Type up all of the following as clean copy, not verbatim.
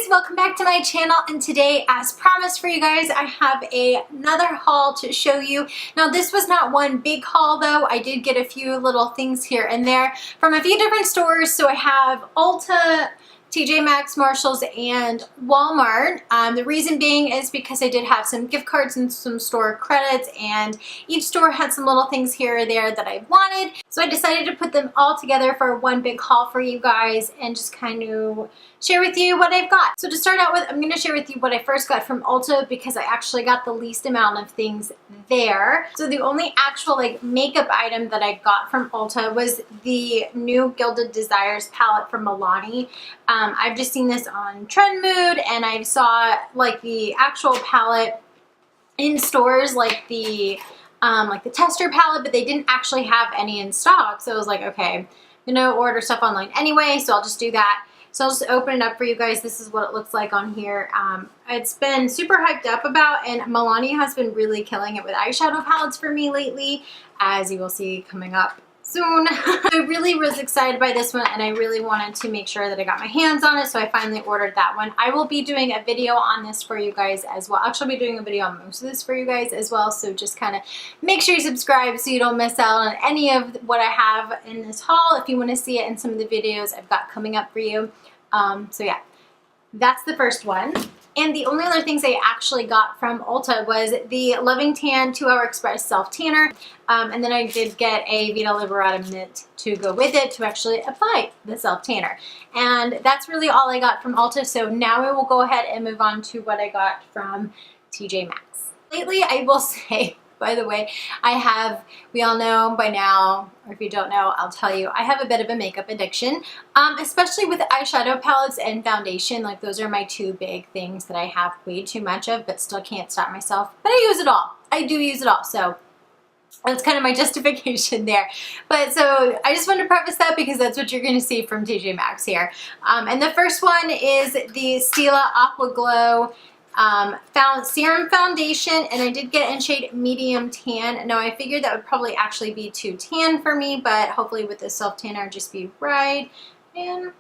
welcome back to my channel, and today, as promised for you guys, I have another haul to show you. Now this was not one big haul though. I did get a few little things here and there from a few different stores. So I have ULTA, TJMAXX, Marshalls, and Walmart. The reason being is because I did have some gift cards and some store credits, and each store had some little things here or there that I wanted. So I decided to put them all together for one big haul for you guys and just kind of share with you what I've got. So to start out with, I'm going to share with you what I first got from ULTA because I actually got the least amount of things there. So the only actual makeup item that I got from ULTA was the new Gilded Desires palette from Milani. I've just seen this on Trendmood, and I saw the actual palette in stores, like the tester palette, but they didn't actually have any in stock. So I was like, okay, I'm gonna order stuff online anyway, so I'll just do that. So I'll just open it up for you guys. This is what it looks like on here. It's been super hyped up about, and Milani has been really killing it with eyeshadow palettes for me lately, as you will see coming up soon. I really was excited by this one, and I really wanted to make sure that I got my hands on it, so I finally ordered that one. I will be doing a video on this for you guys as well. Actually, I'll be doing a video on most of this for you guys as well, so just kind of make sure you subscribe so you don't miss out on any of what I have in this haul if you want to see it in some of the videos I've got coming up for you. So yeah, that's the first one. And the only other things I actually got from ULTA was the Loving Tan 2-Hour Express Self Tanner. And then I did get a Vita Liberata mitt to go with it to actually apply the self tanner. And that's really all I got from ULTA. So now I will go ahead and move on to what I got from TJMAXX. Lately, I will say, by the way, we all know by now, or if you don't know, I'll tell you, I have a bit of a makeup addiction, especially with eyeshadow palettes and foundation. Like, those are my two big things that I have way too much of, but still can't stop myself. But I use it all. I do use it all. So that's kind of my justification there. But so I just wanted to preface that because that's what you're going to see from TJMAXX here. And the first one is the Stila Aqua Glow Serum Foundation, and I did get in shade Medium Tan. Now I figured that would probably actually be too tan for me, but hopefully with this self tanner just be right. And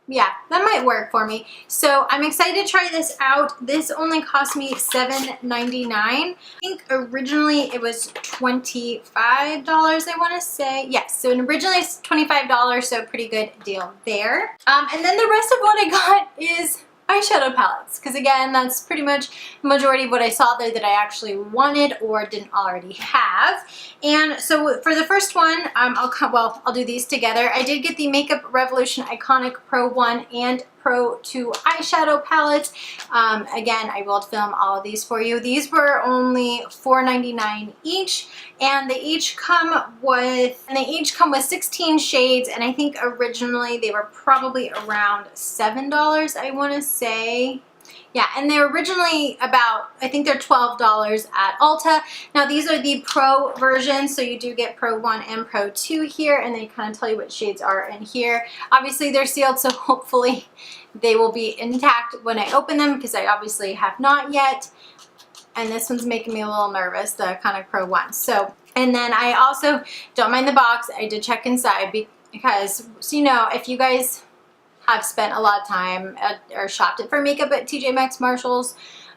yeah, that might work for me. So I'm excited to try this out. This only cost me $7.99. I think originally it was $25, I want to say. Yes, so originally it's $25, so pretty good deal there. And then the rest of what I got is eyeshadow palettes, because again, that's pretty much the majority of what I saw there that I actually wanted or didn't already have. And so for the first one, I'll do these together. I did get the Makeup Revolution Iconic Pro 1 and Pro 2 eyeshadow palettes. Again, I will film all of these for you. These were only $4.99 each, and they each come with 16 shades, and I think originally they were probably around $7, I want to say. Yeah, and they're originally about, I think they're $12 at ULTA. Now these are the Pro versions, so you do get Pro 1 and Pro 2 here, and they kind of tell you what shades are in here. Obviously they're sealed, so hopefully they will be intact when I open them, because I obviously have not yet. And this one's making me a little nervous, the Iconic Pro 1. So, and then I also don't mind the box. I did check inside because, so you know, if you guys have spent a lot of time or shopped it for makeup at TJMAXX, Marshalls,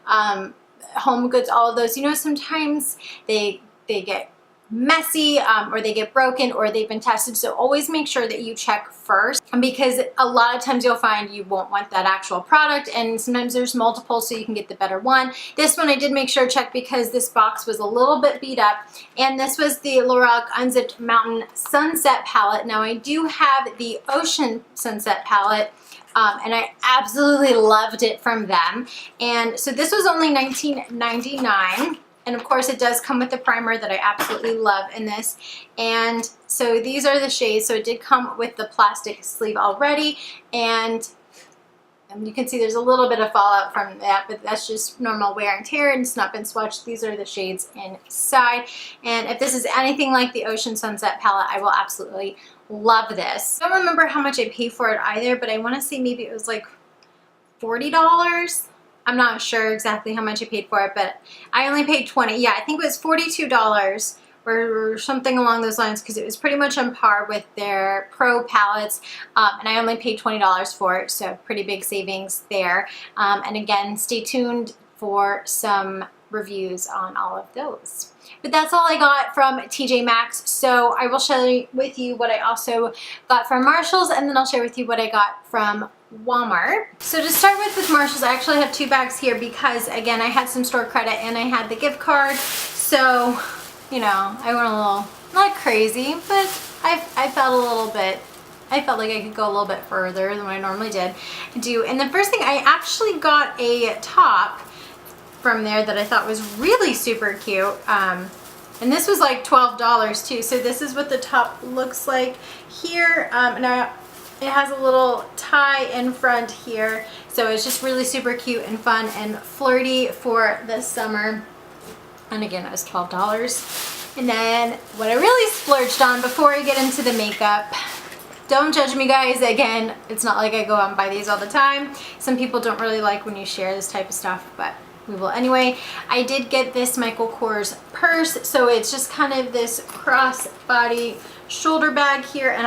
Home Goods, all of those, you know, sometimes they get messy or they get broken or they've been tested. So always make sure that you check first, because a lot of times you'll find you won't want that actual product, and sometimes there's multiple, so you can get the better one. This one I did make sure to check because this box was a little bit beat up, and this was the Lorac Unzipped Mountain Sunset palette. Now I do have the Ocean Sunset palette, and I absolutely loved it from them. And so this was only $19.99. And of course it does come with the primer that I absolutely love in this. And so these are the shades. So it did come with the plastic sleeve already. And you can see there's a little bit of fallout from that, but that's just normal wear and tear, and it's not been swatched. These are the shades inside. And if this is anything like the Ocean Sunset palette, I will absolutely love this. I don't remember how much I paid for it either, but I want to say maybe it was like $40. I'm not sure exactly how much I paid for it, but I only paid $20. Yeah, I think it was $42 or something along those lines, because it was pretty much on par with their Pro palettes, and I only paid $20 for it, so pretty big savings there. And again, stay tuned for some reviews on all of those. But that's all I got from TJ Maxx, so I will share with you what I also got from Marshalls, and then I'll share with you what I got from Walmart. So to start with Marshalls, I actually have two bags here because, again, I had some store credit and I had the gift card, so, you know, I went a little, not crazy, but I felt a little bit, I felt like I could go a little bit further than what I normally do. And the first thing, I actually got a top from there that I thought was really super cute. And this was like $12 too. So this is what the top looks like here. Now it has a little tie in front here. So it's just really super cute and fun and flirty for the summer. And again, it was $12. And then what I really splurged on before I get into the makeup, don't judge me guys, again, it's not like I go out and buy these all the time. Some people don't really like when you share this type of stuff, but we will anyway. I did get this Michael Kors purse, so it's just kind of this crossbody shoulder bag here, and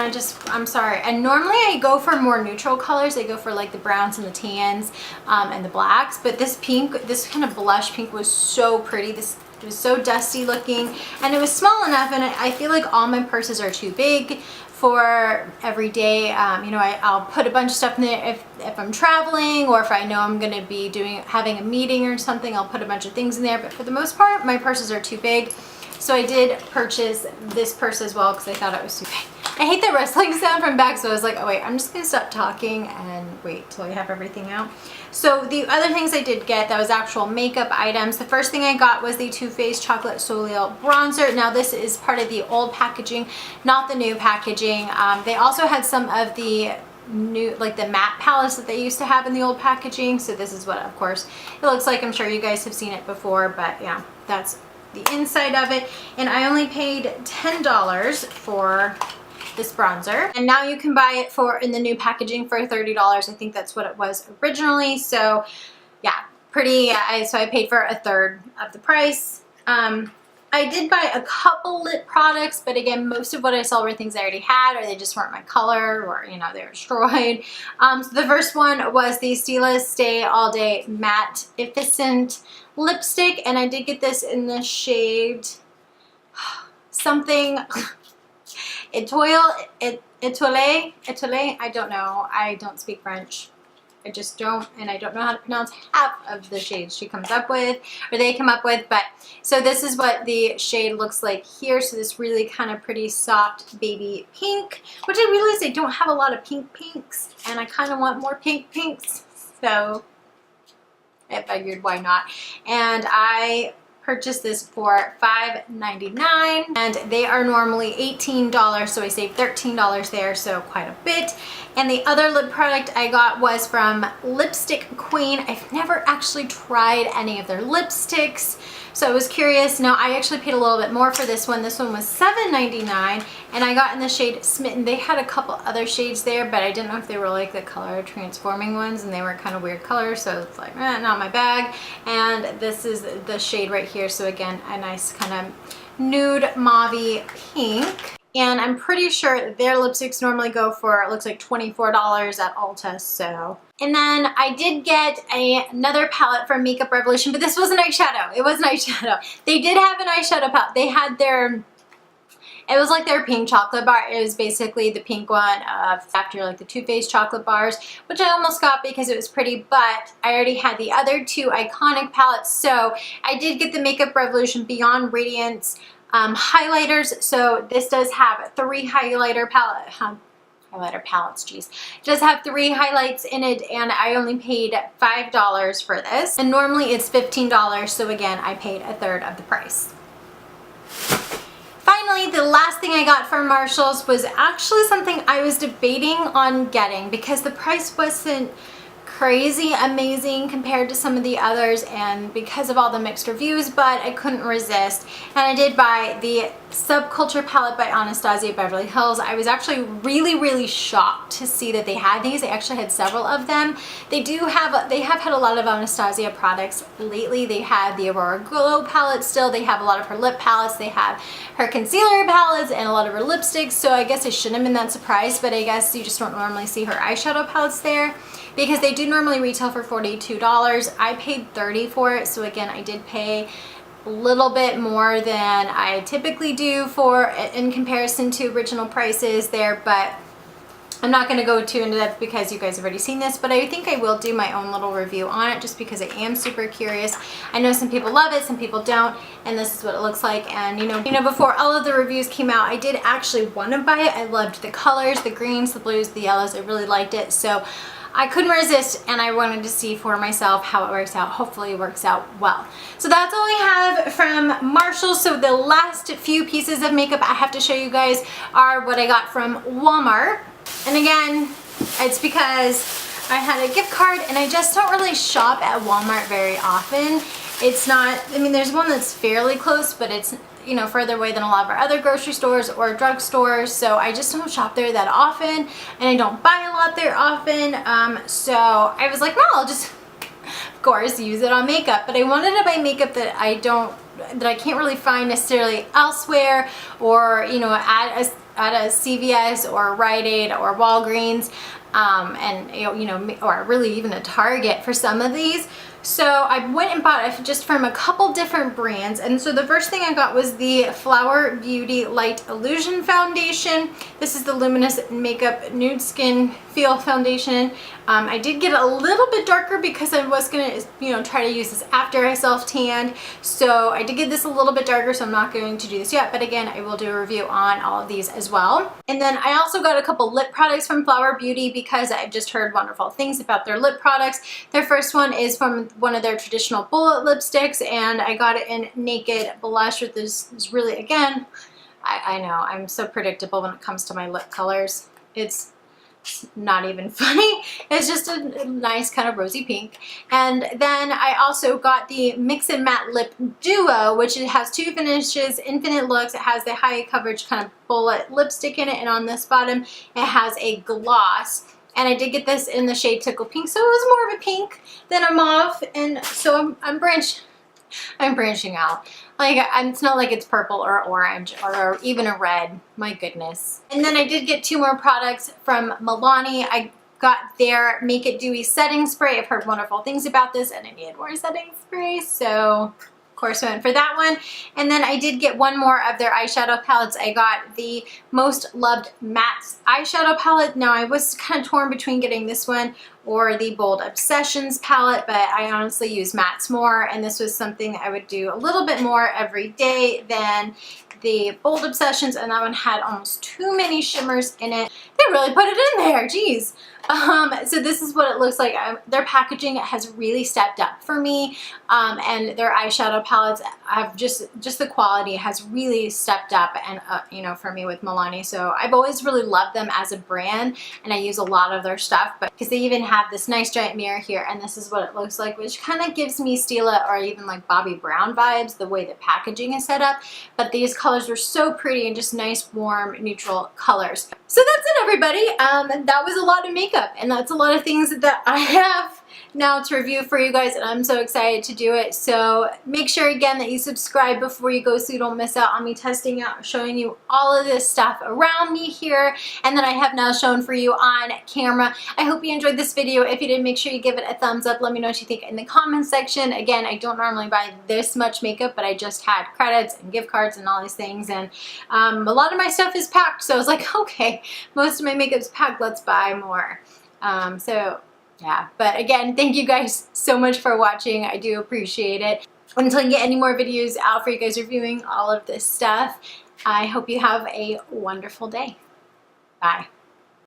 I'm sorry, and normally I go for more neutral colors. I go for like the browns and the tans and the blacks, but this pink, this kind of blush pink was so pretty. It was so dusty looking, and it was small enough, and I feel like all my purses are too big for every day. You know, I'll put a bunch of stuff in there if I'm traveling, or if I know I'm gonna be having a meeting or something, I'll put a bunch of things in there, but for the most part, my purses are too big. So I did purchase this purse as well because I thought it was too big. I hate that rustling sound from back, so I was like, oh wait, I'm just gonna stop talking and wait till I have everything out. So the other things I did get that was actual makeup items. The first thing I got was the Too Faced Chocolate Soleil Bronzer. Now this is part of the old packaging, not the new packaging. They also had some of the new, like the matte palettes that they used to have in the old packaging. So this is what, of course, it looks like. I'm sure you guys have seen it before, but yeah, that's the inside of it. And I only paid $10 for this bronzer, and now you can buy it in the new packaging for $30. I think that's what it was originally. So yeah, pretty. So I paid for a third of the price. I did buy a couple lip products, but again, most of what I saw were things I already had, or they just weren't my color, or you know, they were destroyed. So the first one was the Stila Stay All Day Matte Efficient Lipstick, and I did get this in the shade something Etoile, I don't know. I don't speak French. I just don't, and I don't know how to pronounce half of the shades she comes up with, or they come up with, but so this is what the shade looks like here. So this really kind of pretty soft baby pink, which I realized I don't have a lot of pink pinks, and I kind of want more pink pinks, so I figured why not. And I purchased this for $5.99, and they are normally $18, so I saved $13 there, so quite a bit. And the other lip product I got was from Lipstick Queen. I've never actually tried any of their lipsticks, so I was curious. Now I actually paid a little bit more for this one. This one was $7.99, and I got in the shade Smitten. They had a couple other shades there, but I didn't know if they were like the color transforming ones, and they were kind of weird colors, so it's like, not my bag. And this is the shade right here. So again, a nice kind of nude mauve pink. And I'm pretty sure their lipsticks normally go for, it looks like $24 at Ulta, so. And then I did get another palette from Makeup Revolution, but this was an eyeshadow. It was an eyeshadow. They did have an eyeshadow palette. They had their, it was like their pink chocolate bar. It was basically the pink one after like the Too Faced chocolate bars, which I almost got because it was pretty, but I already had the other two iconic palettes. So I did get the Makeup Revolution Beyond Radiance highlighters. So this does have 3 highlighter palettes, geez. It does have 3 highlights in it, and I only paid $5 for this. And normally it's $15, so again, I paid a third of the price. Finally, the last thing I got from Marshalls was actually something I was debating on getting because the price wasn't crazy amazing compared to some of the others, and because of all the mixed reviews, but I couldn't resist. And I did buy the Subculture palette by Anastasia Beverly Hills. I was actually really shocked to see that they had these. They actually had several of them. They have had a lot of Anastasia products lately. They had the Aurora Glow palette still. They have a lot of her lip palettes. They have her concealer palettes and a lot of her lipsticks. So I guess I shouldn't have been that surprised, but I guess you just don't normally see her eyeshadow palettes there, because they do normally retail for $42. I paid $30 for it. So again, I did pay a little bit more than I typically do for in comparison to original prices there, but I'm not going to go too into depth because you guys have already seen this, but I think I will do my own little review on it just because I am super curious. I know some people love it, some people don't, and this is what it looks like. And you know, before all of the reviews came out, I did actually want to buy it. I loved the colors, the greens, the blues, the yellows. I really liked it. So I couldn't resist, and I wanted to see for myself how it works out. Hopefully it works out well. So that's all I have from Marshall. So the last few pieces of makeup I have to show you guys are what I got from Walmart. And again, it's because I had a gift card and I just don't really shop at Walmart very often. It's not, I mean, there's one that's fairly close, but it's, you know, further away than a lot of our other grocery stores or drugstores. So I just don't shop there that often, and I don't buy a lot there often. So I was like, no, I'll just, of course, use it on makeup. But I wanted to buy makeup that I can't really find necessarily elsewhere, or, you know, at a CVS or Rite Aid or Walgreens, and you know, or really even a Target for some of these. So I went and bought it just from a couple different brands. And so the first thing I got was the Flower Beauty Light Illusion Foundation. This is the Luminous Makeup Nude Skin Feel Foundation. I did get it a little bit darker because I was gonna, you know, try to use this after I self-tanned. So I did get this a little bit darker, so I'm not going to do this yet. But again, I will do a review on all of these as well. And then I also got a couple lip products from Flower Beauty because I've just heard wonderful things about their lip products. Their first one is from one of their traditional bullet lipsticks, and I got it in Naked Blush, with this is really, again, I know I'm so predictable when it comes to my lip colors. It's not even funny. It's just a nice kind of rosy pink. And then I also got the Mix and Matte Lip Duo, which it has two finishes, infinite looks. It has the high coverage kind of bullet lipstick in it, and on this bottom it has a gloss. And I did get this in the shade Tickle Pink, so it was more of a pink than a mauve, and so I'm branching out. Like, it's not like it's purple or orange or even a red. My goodness. And then I did get two more products from Milani. I got their Make It Dewy setting spray. I've heard wonderful things about this, and I needed more setting spray, so of course I went for that one. And then I did get one more of their eyeshadow palettes. I got the Most Loved Matte eyeshadow palette. Now I was kind of torn between getting this one or the Bold Obsessions palette, but I honestly use mattes more, and this was something I would do a little bit more every day than the Bold Obsessions, and that one had almost too many shimmers in it. They really put it in there, geez. So this is what it looks like. Their packaging has really stepped up for me, and their eyeshadow palettes have just the quality has really stepped up, and you know, for me with Milani. So I've always really loved them as a brand, and I use a lot of their stuff, but because they even have this nice giant mirror here, and this is what it looks like, which kind of gives me Stila or even like Bobbi Brown vibes, the way the packaging is set up. But these colors are so pretty and just nice, warm, neutral colors. So that's it, everybody. That was a lot of makeup, and that's a lot of things that I have now to review for you guys, and I'm so excited to do it. So make sure again that you subscribe before you go so you don't miss out on me testing out, showing you all of this stuff around me here, and that I have now shown for you on camera. I hope you enjoyed this video. If you did, make sure you give it a thumbs up. Let me know what you think in the comment section. Again, I don't normally buy this much makeup, but I just had credits and gift cards and all these things, and a lot of my stuff is packed, so I was like, okay, most of my makeup's packed, let's buy more. So yeah, but again, thank you guys so much for watching. I do appreciate it. Until I get any more videos out for you guys reviewing all of this stuff, I hope you have a wonderful day. Bye.